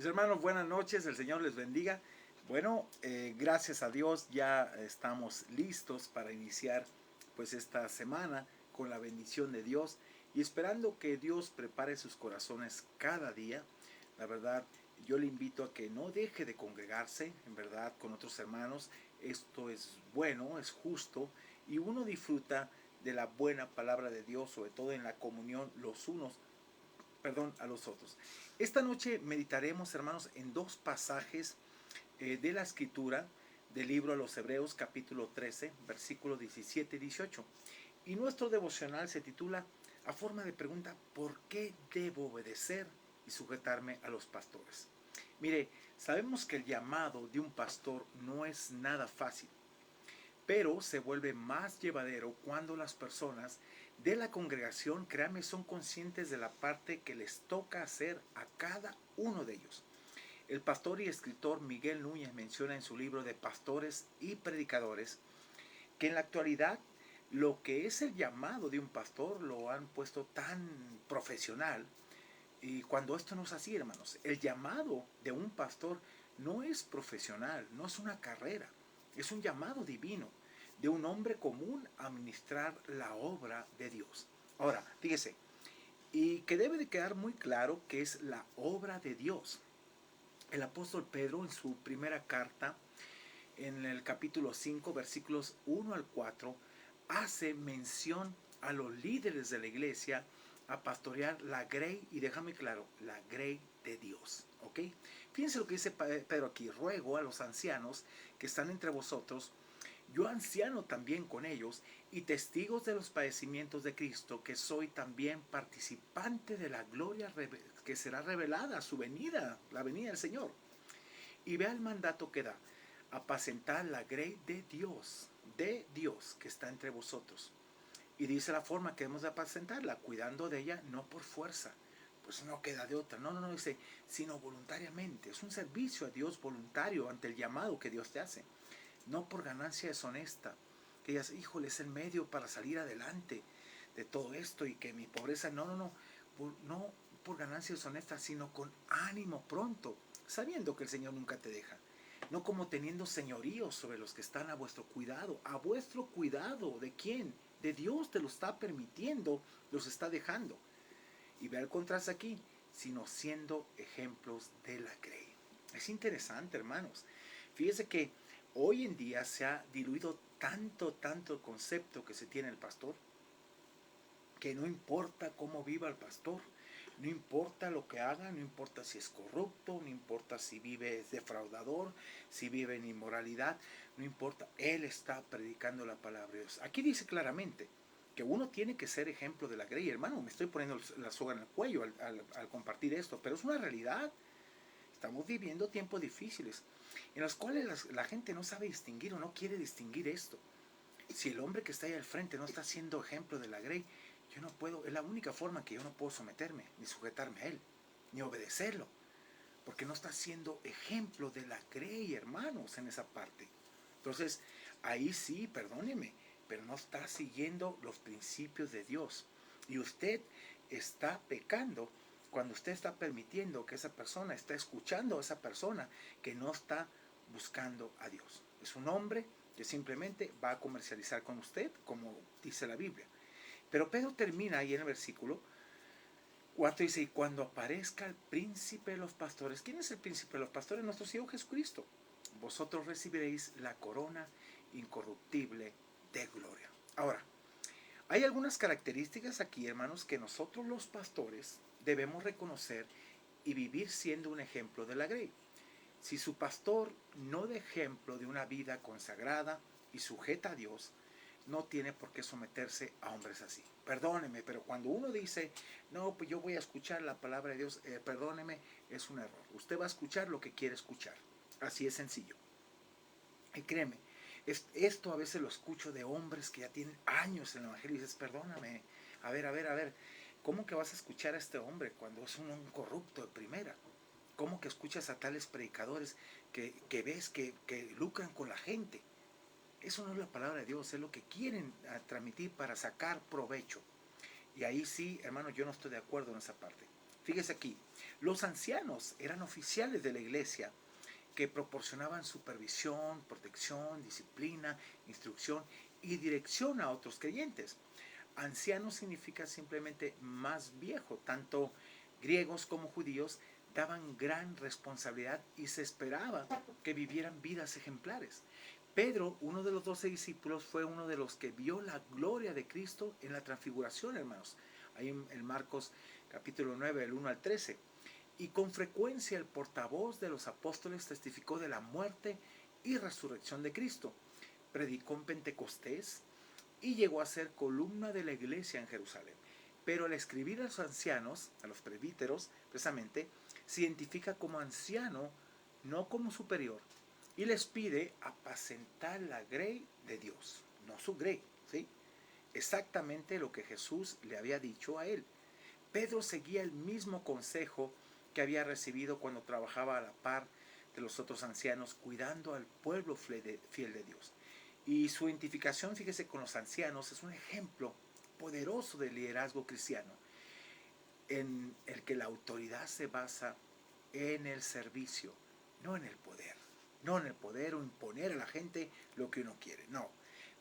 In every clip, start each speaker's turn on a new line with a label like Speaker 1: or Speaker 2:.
Speaker 1: Mis hermanos, buenas noches, el Señor les bendiga. Bueno, gracias a Dios ya estamos listos para iniciar pues esta semana con la bendición de Dios y esperando que Dios prepare sus corazones cada día. La verdad, yo le invito a que no deje de congregarse, en verdad, con otros hermanos. Esto es bueno, es justo y uno disfruta de la buena palabra de Dios, sobre todo en la comunión los unos a los otros. Esta noche meditaremos, hermanos, en dos pasajes de la escritura del libro a los Hebreos, capítulo 13, versículos 17 y 18. Y nuestro devocional se titula, a forma de pregunta, ¿por qué debo obedecer y sujetarme a los pastores? Mire, sabemos que el llamado de un pastor no es nada fácil, pero se vuelve más llevadero cuando las personas de la congregación, créanme, son conscientes de la parte que les toca hacer a cada uno de ellos. El pastor y escritor Miguel Núñez menciona en su libro de Pastores y Predicadores que en la actualidad lo que es el llamado de un pastor lo han puesto tan profesional, y cuando esto no es así, hermanos. El llamado de un pastor no es profesional, no es una carrera, es un llamado divino de un hombre común a ministrar la obra de Dios. Ahora, fíjese, y que debe de quedar muy claro que es la obra de Dios. El apóstol Pedro en su primera carta, en el capítulo 5, versículos 1 al 4, hace mención a los líderes de la iglesia a pastorear la grey, y déjame claro, la grey de Dios, ¿ok? Fíjense lo que dice Pedro aquí: ruego a los ancianos que están entre vosotros, yo anciano también con ellos, y testigos de los padecimientos de Cristo, que soy también participante de la gloria que será revelada a su venida, la venida del Señor. Y vea el mandato que da: apacentar la grey de Dios que está entre vosotros. Y dice la forma que debemos de apacentarla, cuidando de ella no por fuerza, pues no queda de otra, no, dice, sino voluntariamente. Es un servicio a Dios voluntario ante el llamado que Dios te hace, no por ganancia deshonesta, que digas, híjole, es el medio para salir adelante de todo esto y que mi pobreza, no por ganancia deshonesta, sino con ánimo pronto, sabiendo que el Señor nunca te deja, no como teniendo señorío sobre los que están a vuestro cuidado. ¿A vuestro cuidado de quién? De Dios. Te lo está permitiendo, los está dejando. Y ve el contraste aquí, sino siendo ejemplos de la grey. Es interesante, hermanos. Fíjese que hoy en día se ha diluido tanto el concepto que se tiene el pastor, que no importa cómo viva el pastor, no importa lo que haga, no importa si es corrupto, no importa si vive defraudador, si vive en inmoralidad, no importa, él está predicando la palabra de Dios. Aquí dice claramente que uno tiene que ser ejemplo de la grey. Hermano, me estoy poniendo la soga en el cuello al compartir esto, pero es una realidad. Estamos viviendo tiempos difíciles en los cuales la gente no sabe distinguir o no quiere distinguir esto. Si el hombre que está ahí al frente no está siendo ejemplo de la grey, yo no puedo, es la única forma que yo no puedo someterme, ni sujetarme a él, ni obedecerlo, porque no está siendo ejemplo de la grey, hermanos, en esa parte. Entonces, ahí sí, perdóneme, pero no está siguiendo los principios de Dios. Y usted está pecando cuando usted está permitiendo que esa persona, está escuchando a esa persona que no está buscando a Dios. Es un hombre que simplemente va a comercializar con usted, como dice la Biblia. Pero Pedro termina ahí en el versículo 4, dice, y cuando aparezca el príncipe de los pastores. ¿Quién es el príncipe de los pastores? Nuestro Señor Jesucristo. Vosotros recibiréis la corona incorruptible de gloria. Ahora, hay algunas características aquí, hermanos, que nosotros los pastores debemos reconocer y vivir siendo un ejemplo de la grey. Si su pastor no da ejemplo de una vida consagrada y sujeta a Dios, no tiene por qué someterse a hombres así. Perdóneme, pero cuando uno dice, no, pues yo voy a escuchar la palabra de Dios, perdóneme, es un error. Usted va a escuchar lo que quiere escuchar. Así es sencillo. Y créeme, esto a veces lo escucho de hombres que ya tienen años en el evangelio y dices, perdóname, a ver, ¿cómo que vas a escuchar a este hombre cuando es un corrupto de primera? ¿Cómo que escuchas a tales predicadores que ves que lucran con la gente? Eso no es la palabra de Dios, es lo que quieren transmitir para sacar provecho. Y ahí sí, hermano, yo no estoy de acuerdo en esa parte. Fíjese aquí, los ancianos eran oficiales de la iglesia que proporcionaban supervisión, protección, disciplina, instrucción y dirección a otros creyentes. Anciano significa simplemente más viejo. Tanto griegos como judíos daban gran responsabilidad y se esperaba que vivieran vidas ejemplares. Pedro, uno de los 12 discípulos, fue uno de los que vio la gloria de Cristo en la transfiguración, hermanos. Ahí en Marcos capítulo 9, del 1 al 13. Y con frecuencia el portavoz de los apóstoles testificó de la muerte y resurrección de Cristo. Predicó en Pentecostés y llegó a ser columna de la iglesia en Jerusalén. Pero al escribir a los ancianos, a los presbíteros, precisamente, se identifica como anciano, no como superior, y les pide apacentar la grey de Dios, no su grey, ¿sí? Exactamente lo que Jesús le había dicho a él. Pedro seguía el mismo consejo que había recibido cuando trabajaba a la par de los otros ancianos, cuidando al pueblo fiel de Dios. Y su identificación, fíjese, con los ancianos es un ejemplo poderoso de liderazgo cristiano, en el que la autoridad se basa en el servicio, no en el poder. No en el poder o imponer a la gente lo que uno quiere, no.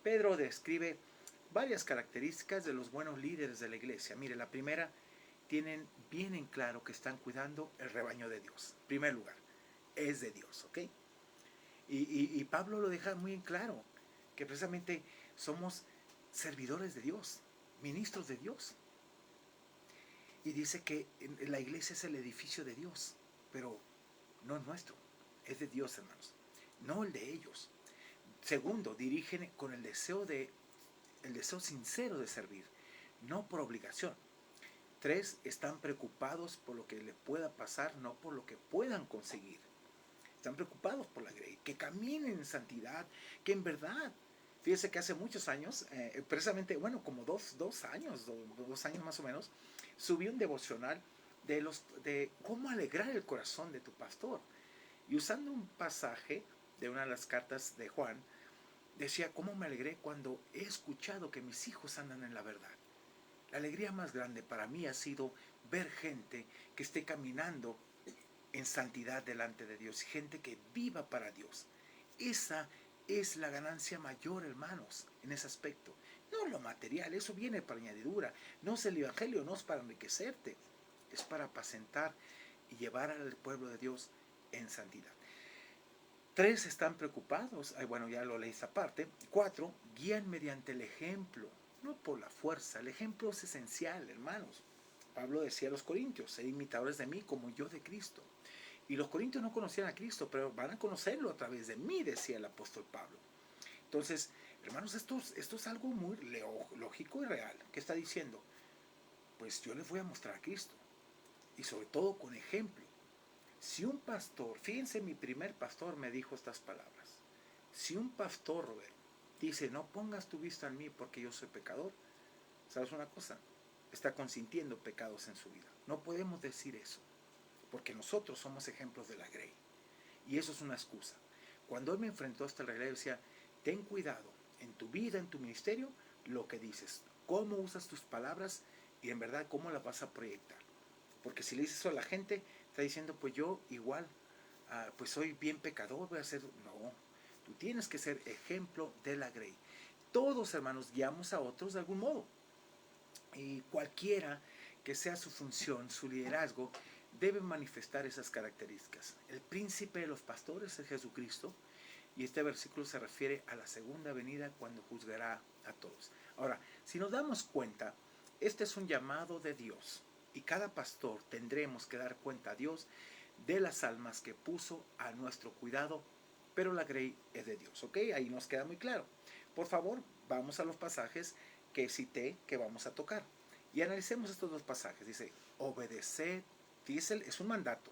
Speaker 1: Pedro describe varias características de los buenos líderes de la iglesia. Mire, la primera, tienen bien en claro que están cuidando el rebaño de Dios. En primer lugar, es de Dios, ¿ok? Y Pablo lo deja muy en claro, que precisamente somos servidores de Dios, ministros de Dios. Y dice que la iglesia es el edificio de Dios, pero no es nuestro, es de Dios, hermanos, no el de ellos. Segundo, dirigen con el deseo sincero de servir, no por obligación. 3, están preocupados por lo que les pueda pasar, no por lo que puedan conseguir. Están preocupados por la grey, que caminen en santidad, que en verdad, fíjese que hace muchos años, precisamente, bueno, como dos años más o menos, subí un devocional de cómo alegrar el corazón de tu pastor. Y usando un pasaje de una de las cartas de Juan, decía, cómo me alegré cuando he escuchado que mis hijos andan en la verdad. La alegría más grande para mí ha sido ver gente que esté caminando en santidad delante de Dios, gente que viva para Dios. Esa es la ganancia mayor, hermanos, en ese aspecto. No lo material, eso viene para añadidura. No es el evangelio, no es para enriquecerte, es para apacentar y llevar al pueblo de Dios en santidad. 3, están preocupados, bueno, ya lo leí esta parte. 4, guían mediante el ejemplo, no por la fuerza. El ejemplo es esencial, hermanos. Pablo decía a los corintios, sed imitadores de mí como yo de Cristo. Y los corintios no conocían a Cristo, pero van a conocerlo a través de mí, decía el apóstol Pablo. Entonces, hermanos, esto es algo muy lógico y real. ¿Qué está diciendo? Pues yo les voy a mostrar a Cristo. Y sobre todo con ejemplo. Si un pastor, fíjense, mi primer pastor me dijo estas palabras. Si un pastor, Robert, dice, no pongas tu vista en mí porque yo soy pecador, ¿sabes una cosa? Está consintiendo pecados en su vida. No podemos decir eso, porque nosotros somos ejemplos de la grey. Y eso es una excusa. Cuando él me enfrentó a esta realidad, decía, ten cuidado en tu vida, en tu ministerio, lo que dices, cómo usas tus palabras y en verdad cómo las vas a proyectar. Porque si le dices eso a la gente, está diciendo, pues yo igual, pues soy bien pecador, voy a hacer... No, tú tienes que ser ejemplo de la grey. Todos, hermanos, guiamos a otros de algún modo. Y cualquiera que sea su función, su liderazgo, debe manifestar esas características. El príncipe de los pastores es Jesucristo, y este versículo se refiere a la segunda venida cuando juzgará a todos. Ahora, si nos damos cuenta, este es un llamado de Dios, y cada pastor tendremos que dar cuenta a Dios de las almas que puso a nuestro cuidado, pero la grey es de Dios, ¿ok? Ahí nos queda muy claro. Por favor, vamos a los pasajes que cité que vamos a tocar. Y analicemos estos dos pasajes. Dice, obedeced, fíjese, es un mandato,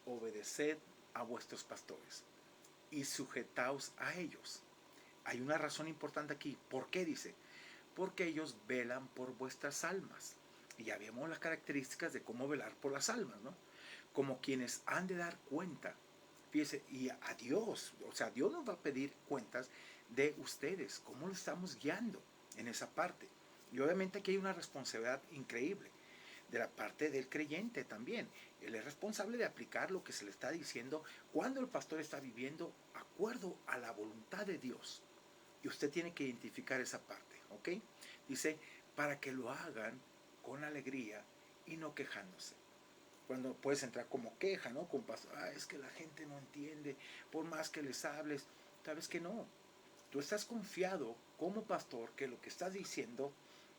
Speaker 1: obedeced a vuestros pastores y sujetaos a ellos. Hay una razón importante aquí. ¿Por qué dice? Porque ellos velan por vuestras almas. Y ya vemos las características de cómo velar por las almas, ¿no? Como quienes han de dar cuenta. Fíjese, y a Dios, o sea, Dios nos va a pedir cuentas de ustedes, cómo lo estamos guiando en esa parte. Y obviamente aquí hay una responsabilidad increíble. de la parte del creyente también. Él es responsable de aplicar lo que se le está diciendo cuando el pastor está viviendo acuerdo a la voluntad de Dios. Y usted tiene que identificar esa parte, ¿ok? Dice, para que lo hagan con alegría y no quejándose. Cuando puedes entrar como queja, ¿no? Con pastor, es que la gente no entiende, por más que les hables, sabes que no. Tú estás confiado como pastor que lo que estás diciendo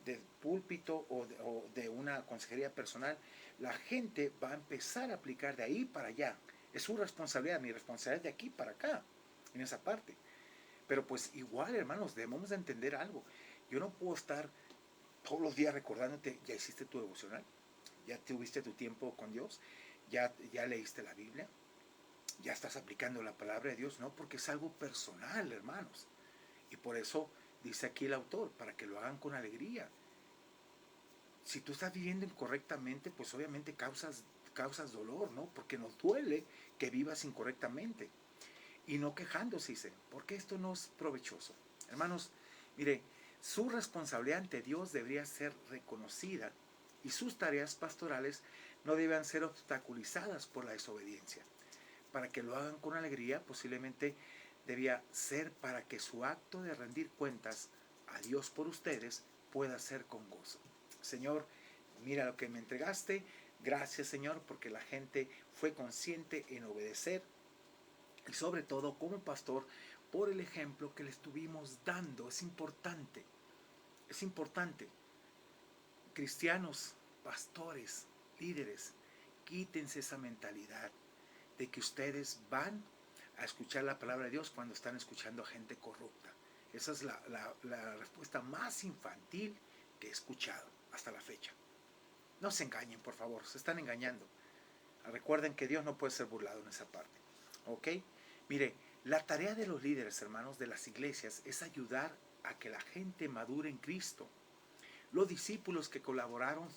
Speaker 1: del púlpito o de una consejería personal, la gente va a empezar a aplicar de ahí para allá. Es su responsabilidad, mi responsabilidad de aquí para acá, en esa parte. Pero pues igual, hermanos, debemos de entender algo. Yo no puedo estar todos los días recordándote, ya hiciste tu devocional, ya tuviste tu tiempo con Dios, ya leíste la Biblia, ya estás aplicando la palabra de Dios, no, porque es algo personal, hermanos. Y por eso dice aquí el autor, para que lo hagan con alegría. Si tú estás viviendo incorrectamente, pues obviamente causas dolor, ¿no? Porque nos duele que vivas incorrectamente. Y no quejándose, dice, porque esto no es provechoso. Hermanos, mire, su responsabilidad ante Dios debería ser reconocida y sus tareas pastorales no deben ser obstaculizadas por la desobediencia. Para que lo hagan con alegría, posiblemente debía ser para que su acto de rendir cuentas a Dios por ustedes pueda ser con gozo. Señor, mira lo que me entregaste. Gracias, Señor, porque la gente fue consciente en obedecer y sobre todo como pastor por el ejemplo que le estuvimos dando. Es importante, es importante. Cristianos, pastores, líderes, quítense esa mentalidad de que ustedes van a escuchar la palabra de Dios cuando están escuchando a gente corrupta. Esa es la respuesta más infantil que he escuchado hasta la fecha. No se engañen, por favor, se están engañando. Recuerden que Dios no puede ser burlado en esa parte. ¿Ok? Mire, la tarea de los líderes, hermanos, de las iglesias es ayudar a que la gente madure en Cristo. Los discípulos que colaboraron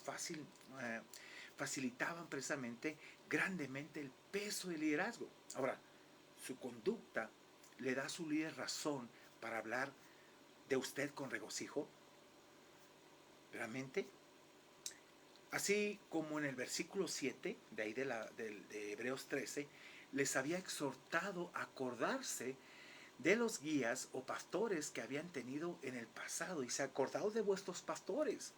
Speaker 1: facilitaban precisamente grandemente el peso del liderazgo. Ahora, su conducta le da a su líder razón para hablar de usted con regocijo. ¿Realmente? Así como en el versículo 7, de ahí de Hebreos 13, les había exhortado a acordarse de los guías o pastores que habían tenido en el pasado. Y se acordaron de vuestros pastores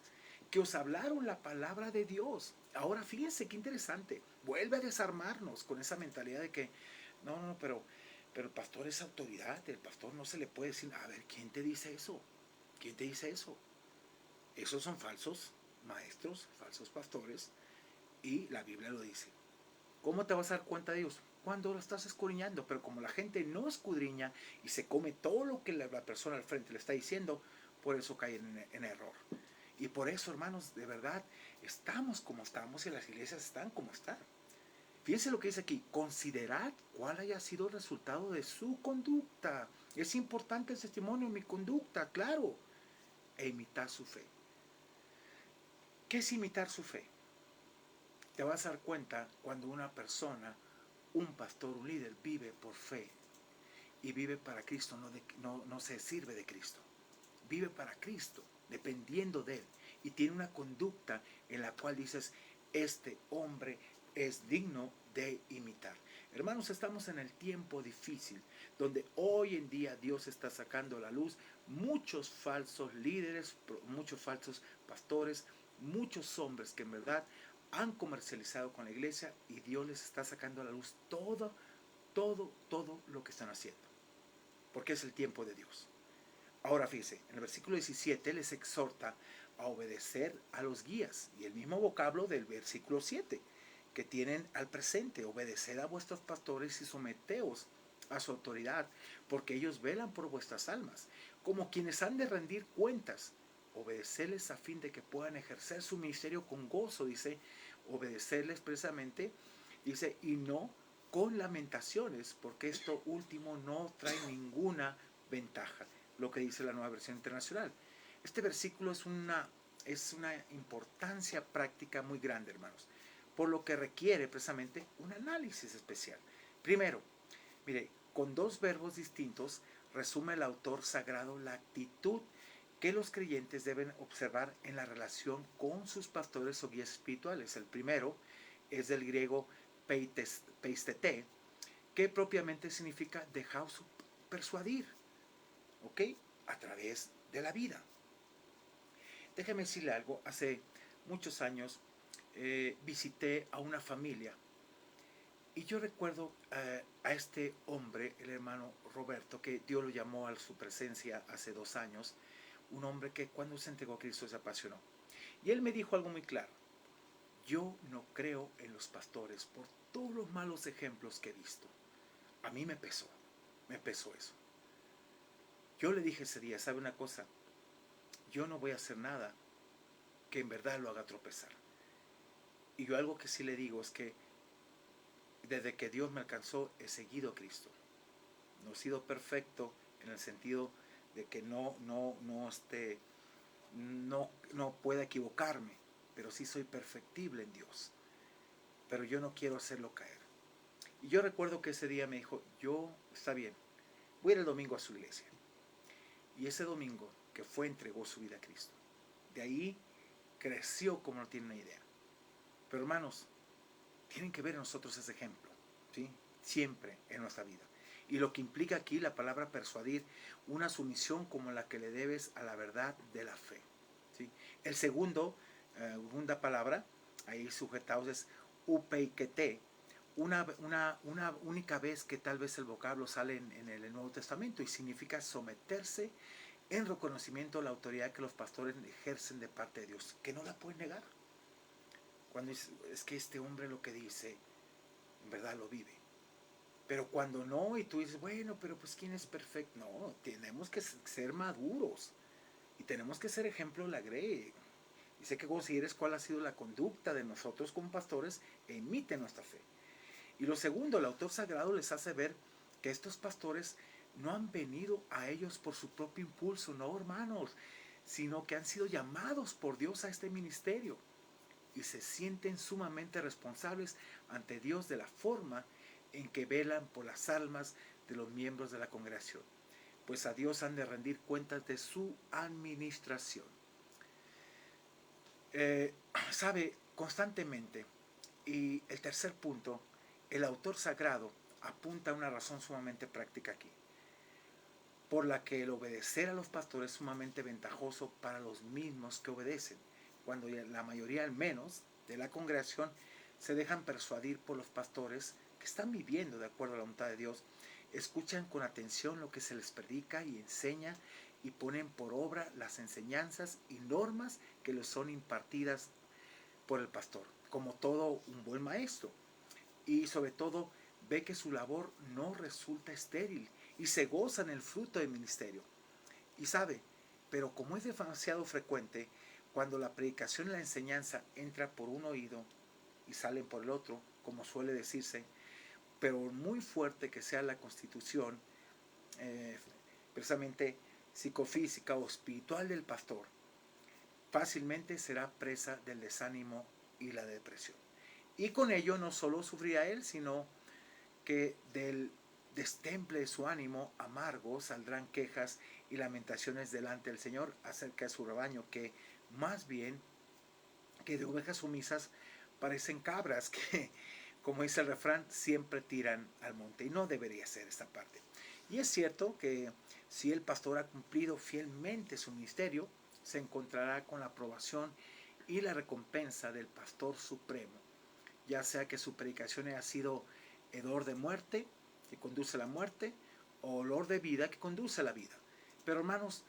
Speaker 1: que os hablaron la palabra de Dios. Ahora fíjense qué interesante. Vuelve a desarmarnos con esa mentalidad de que, no, pero el pastor es autoridad. El pastor no se le puede decir, a ver, ¿quién te dice eso? ¿Quién te dice eso? Esos son falsos maestros, falsos pastores, y la Biblia lo dice. ¿Cómo te vas a dar cuenta de Dios? Cuando lo estás escudriñando, pero como la gente no escudriña y se come todo lo que la persona al frente le está diciendo, por eso caen en error. Y por eso, hermanos, de verdad, estamos como estamos y las iglesias están como están. Fíjense lo que dice aquí, considerad cuál haya sido el resultado de su conducta. Es importante el testimonio, mi conducta, claro, e imitar su fe. ¿Qué es imitar su fe? Te vas a dar cuenta cuando una persona, un pastor, un líder, vive por fe y vive para Cristo, no se sirve de Cristo. Vive para Cristo, dependiendo de Él. Y tiene una conducta en la cual dices, este hombre es digno de imitar. Hermanos, estamos en el tiempo difícil, donde hoy en día Dios está sacando a la luz muchos falsos líderes, muchos falsos pastores, muchos hombres que en verdad han comercializado con la iglesia y Dios les está sacando a la luz todo lo que están haciendo. Porque es el tiempo de Dios. Ahora fíjense, en el versículo 17 les exhorta a obedecer a los guías. Y el mismo vocablo del versículo 7 que tienen al presente. Obedeced a vuestros pastores y someteos a su autoridad, porque ellos velan por vuestras almas, como quienes han de rendir cuentas. Obedecerles a fin de que puedan ejercer su ministerio con gozo, dice, obedecerles precisamente, dice, y no con lamentaciones, porque esto último no trae ninguna ventaja, lo que dice la Nueva Versión Internacional. Este versículo es una importancia práctica muy grande, hermanos, por lo que requiere precisamente un análisis especial. Primero, mire, con dos verbos distintos resume el autor sagrado la actitud que los creyentes deben observar en la relación con sus pastores o guías espirituales. El primero es del griego peistete, que propiamente significa dejarse persuadir, ¿ok? A través de la vida. Déjeme decirle algo, hace muchos años visité a una familia y yo recuerdo a este hombre, el hermano Roberto, que Dios lo llamó a su presencia hace 2 años, un hombre que cuando se entregó a Cristo se apasionó. Y él me dijo algo muy claro: yo no creo en los pastores por todos los malos ejemplos que he visto. A mí me pesó eso. Yo le dije ese día, ¿sabe una cosa? Yo no voy a hacer nada que en verdad lo haga tropezar. Y yo algo que sí le digo es que desde que Dios me alcanzó he seguido a Cristo. No he sido perfecto en el sentido de que no pueda equivocarme, pero sí soy perfectible en Dios. Pero yo no quiero hacerlo caer. Y yo recuerdo que ese día me dijo, está bien, voy a ir el domingo a su iglesia. Y ese domingo que fue, entregó su vida a Cristo. De ahí creció como no tienen una idea. Pero hermanos, tienen que ver en nosotros ese ejemplo, ¿sí? Siempre en nuestra vida. Y lo que implica aquí la palabra persuadir, una sumisión como la que le debes a la verdad de la fe, ¿sí? El segunda palabra, ahí sujetados, es upeikete, una única vez que tal vez el vocablo sale en el Nuevo Testamento y significa someterse en reconocimiento de la autoridad que los pastores ejercen de parte de Dios, que no la pueden negar. Cuando es que este hombre lo que dice, en verdad lo vive. Pero cuando no, y tú dices, bueno, pero pues ¿quién es perfecto? No, tenemos que ser maduros y tenemos que ser ejemplo de la grey. Y sé que consideres cuál ha sido la conducta de nosotros como pastores e imite nuestra fe. Y lo segundo, el autor sagrado les hace ver que estos pastores no han venido a ellos por su propio impulso, no, hermanos, sino que han sido llamados por Dios a este ministerio y se sienten sumamente responsables ante Dios de la forma en que velan por las almas de los miembros de la congregación, pues a Dios han de rendir cuentas de su administración. Sabe, constantemente. Y el tercer punto, el autor sagrado apunta a una razón sumamente práctica aquí, por la que el obedecer a los pastores es sumamente ventajoso para los mismos que obedecen, cuando la mayoría, al menos, de la congregación se dejan persuadir por los pastores que están viviendo de acuerdo a la voluntad de Dios, escuchan con atención lo que se les predica y enseña y ponen por obra las enseñanzas y normas que les son impartidas por el pastor, como todo un buen maestro. Y sobre todo ve que su labor no resulta estéril y se goza en el fruto del ministerio. Y sabe, pero como es demasiado frecuente, cuando la predicación y la enseñanza entra por un oído y salen por el otro, como suele decirse, pero muy fuerte que sea la constitución precisamente psicofísica o espiritual del pastor, fácilmente será presa del desánimo y la depresión. Y con ello no solo sufrirá él, sino que del destemple de su ánimo amargo saldrán quejas y lamentaciones delante del Señor acerca de su rebaño, que más bien que de ovejas sumisas parecen cabras que, como dice el refrán, siempre tiran al monte. Y no debería ser esta parte. Y es cierto que si el pastor ha cumplido fielmente su ministerio, se encontrará con la aprobación y la recompensa del pastor supremo, ya sea que su predicación haya sido hedor de muerte, que conduce a la muerte, o olor de vida, que conduce a la vida. Pero hermanos,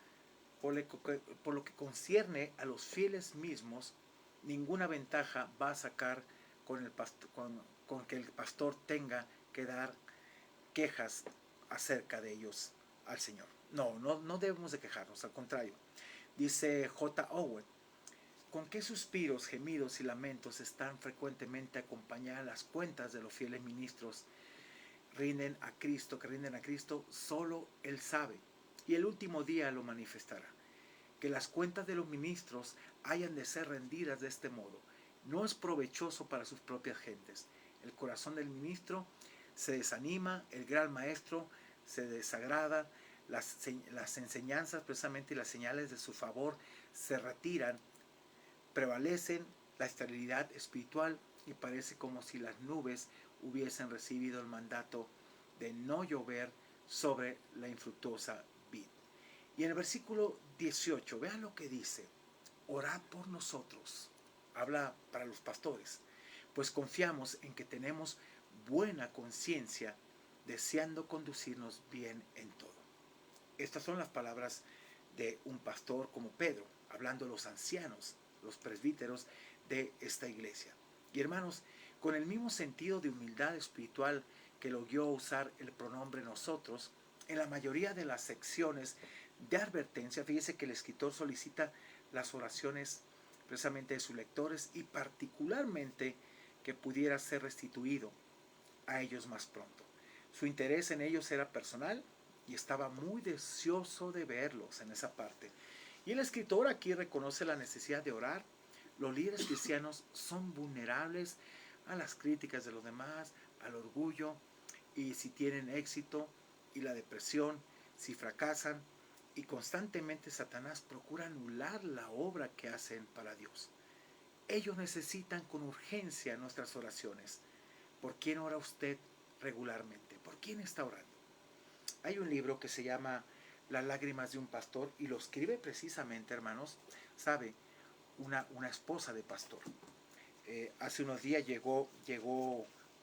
Speaker 1: por lo que concierne a los fieles mismos, ninguna ventaja va a sacar con que el pastor tenga que dar quejas acerca de ellos al Señor. No debemos de quejarnos, al contrario. Dice J. Owen, ¿con qué suspiros, gemidos y lamentos están frecuentemente acompañadas las cuentas de los fieles ministros que rinden a Cristo? Solo Él sabe, y el último día lo manifestará. Que las cuentas de los ministros hayan de ser rendidas de este modo no es provechoso para sus propias gentes. El corazón del ministro se desanima, el gran maestro se desagrada, las enseñanzas precisamente y las señales de su favor se retiran, prevalecen la esterilidad espiritual y parece como si las nubes hubiesen recibido el mandato de no llover sobre la infructuosa vid. Y en el versículo 18, vean lo que dice: orad por nosotros. Habla para los pastores, pues confiamos en que tenemos buena conciencia, deseando conducirnos bien en todo. Estas son las palabras de un pastor como Pedro, hablando a los ancianos, los presbíteros de esta iglesia. Y hermanos, con el mismo sentido de humildad espiritual que lo guió a usar el pronombre nosotros, en la mayoría de las secciones de advertencia, fíjese que el escritor solicita las oraciones precisamente de sus lectores y particularmente que pudiera ser restituido a ellos más pronto. Su interés en ellos era personal y estaba muy deseoso de verlos en esa parte. Y el escritor aquí reconoce la necesidad de orar. Los líderes cristianos son vulnerables a las críticas de los demás, al orgullo, y si tienen éxito, y la depresión, si fracasan, y constantemente Satanás procura anular la obra que hacen para Dios. Ellos necesitan con urgencia nuestras oraciones. ¿Por quién ora usted regularmente? ¿Por quién está orando? Hay un libro que se llama Las lágrimas de un pastor y lo escribe precisamente, hermanos, sabe, una esposa de pastor. Hace unos días llegó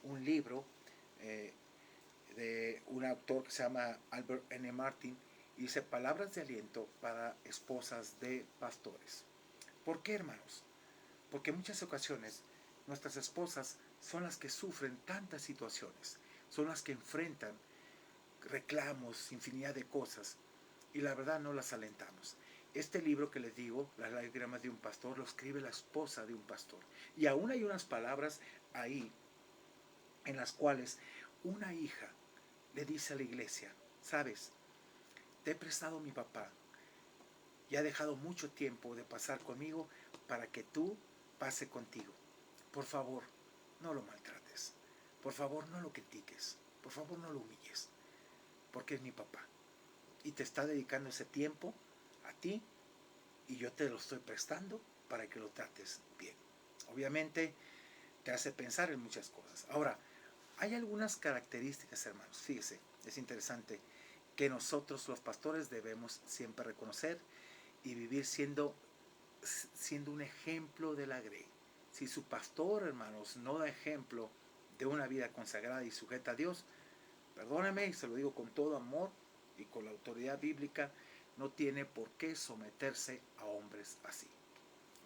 Speaker 1: un libro de un autor que se llama Albert N. Martin y dice palabras de aliento para esposas de pastores. ¿Por qué, hermanos? Porque en muchas ocasiones nuestras esposas son las que sufren tantas situaciones, son las que enfrentan reclamos, infinidad de cosas, y la verdad no las alentamos. Este libro que les digo, Las lágrimas de un pastor, lo escribe la esposa de un pastor. Y aún hay unas palabras ahí en las cuales una hija le dice a la iglesia: sabes, te he prestado a mi papá y ha dejado mucho tiempo de pasar conmigo para que tú pase contigo. Por favor, no lo maltrates. Por favor, no lo critiques. Por favor, no lo humilles. Porque es mi papá. Y te está dedicando ese tiempo a ti y yo te lo estoy prestando para que lo trates bien. Obviamente te hace pensar en muchas cosas. Ahora, hay algunas características, hermanos. Fíjese, es interesante que nosotros los pastores debemos siempre reconocer y vivir siendo un ejemplo de la grey. Si su pastor, hermanos, no da ejemplo de una vida consagrada y sujeta a Dios, perdóneme, y se lo digo con todo amor y con la autoridad bíblica, no tiene por qué someterse a hombres así.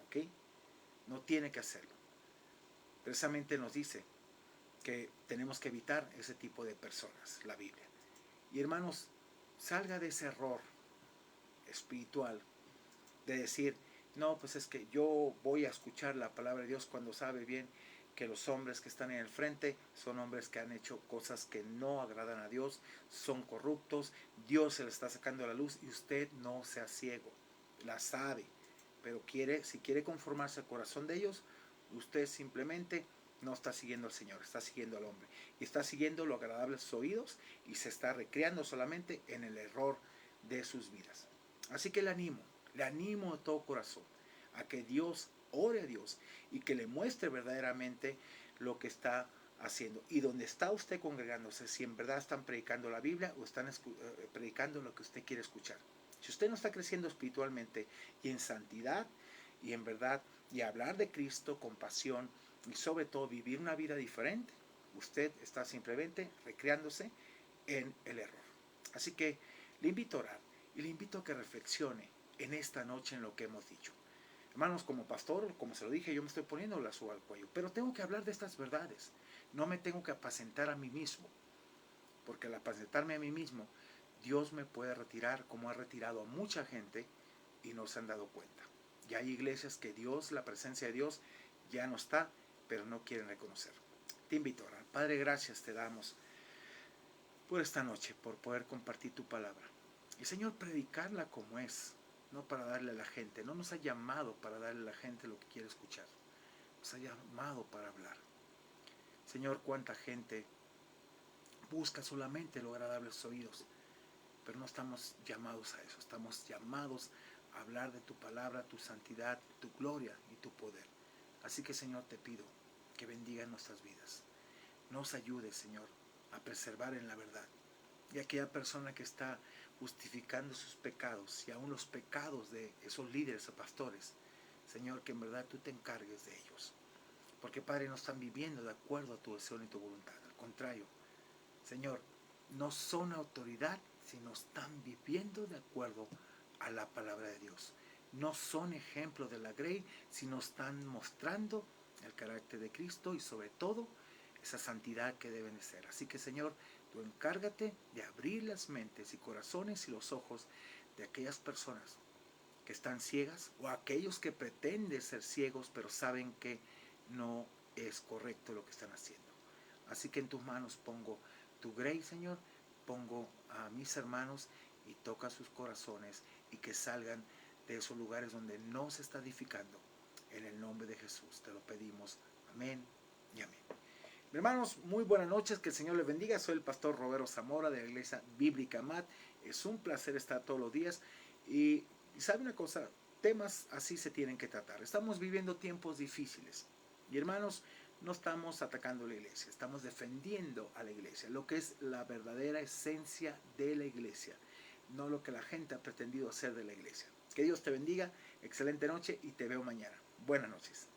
Speaker 1: ¿Ok? No tiene que hacerlo. Precisamente nos dice que tenemos que evitar ese tipo de personas, la Biblia. Y hermanos, salga de ese error espiritual de decir: no, pues es que yo voy a escuchar la palabra de Dios, cuando sabe bien que los hombres que están en el frente son hombres que han hecho cosas que no agradan a Dios, son corruptos, Dios se les está sacando a la luz y usted no sea ciego, la sabe, pero si quiere conformarse al corazón de ellos, usted simplemente no está siguiendo al Señor, está siguiendo al hombre y está siguiendo lo agradable a sus oídos y se está recreando solamente en el error de sus vidas. Así que le animo de todo corazón a que Dios ore a Dios y que le muestre verdaderamente lo que está haciendo. Y donde está usted congregándose, si en verdad están predicando la Biblia o están predicando lo que usted quiere escuchar. Si usted no está creciendo espiritualmente y en santidad y en verdad y hablar de Cristo con pasión y sobre todo vivir una vida diferente, usted está simplemente recreándose en el error. Así que le invito a orar y le invito a que reflexione en esta noche en lo que hemos dicho. Hermanos, como pastor, como se lo dije, yo me estoy poniendo la soga al cuello, pero tengo que hablar de estas verdades. No me tengo que apacentar a mí mismo, porque al apacentarme a mí mismo, Dios me puede retirar como ha retirado a mucha gente y no se han dado cuenta. Y hay iglesias que Dios, la presencia de Dios, ya no está, pero no quieren reconocer. Te invito a orar. Padre, gracias te damos por esta noche, por poder compartir tu palabra. Y Señor, predicarla como es, no para darle a la gente. No nos ha llamado para darle a la gente lo que quiere escuchar. Nos ha llamado para hablar. Señor, cuánta gente busca solamente lo agradable a sus oídos, pero no estamos llamados a eso, estamos llamados a hablar de tu palabra, tu santidad, tu gloria y tu poder. Así que, Señor, te pido que bendiga nuestras vidas. Nos ayude, Señor, a preservar en la verdad. Y aquella persona que está justificando sus pecados y aún los pecados de esos líderes o pastores, Señor, que en verdad tú te encargues de ellos. Porque, Padre, no están viviendo de acuerdo a tu deseo y tu voluntad. Al contrario, Señor, no son autoridad, sino están viviendo de acuerdo a la palabra de Dios. No son ejemplo de la grey, sino están mostrando el carácter de Cristo y sobre todo esa santidad que deben de ser. Así que, Señor, tú encárgate de abrir las mentes y corazones y los ojos de aquellas personas que están ciegas o aquellos que pretenden ser ciegos pero saben que no es correcto lo que están haciendo. Así que en tus manos pongo tu grace, Señor, pongo a mis hermanos y toca sus corazones y que salgan de esos lugares donde no se está edificando. En el nombre de Jesús te lo pedimos. Amén y amén. Hermanos, muy buenas noches, que el Señor les bendiga. Soy el pastor Roberto Zamora de la Iglesia Bíblica MAT. Es un placer estar todos los días y sabe una cosa, temas así se tienen que tratar. Estamos viviendo tiempos difíciles y, hermanos, no estamos atacando la iglesia, estamos defendiendo a la iglesia, lo que es la verdadera esencia de la iglesia, no lo que la gente ha pretendido hacer de la iglesia. Que Dios te bendiga, excelente noche y te veo mañana. Buenas noches.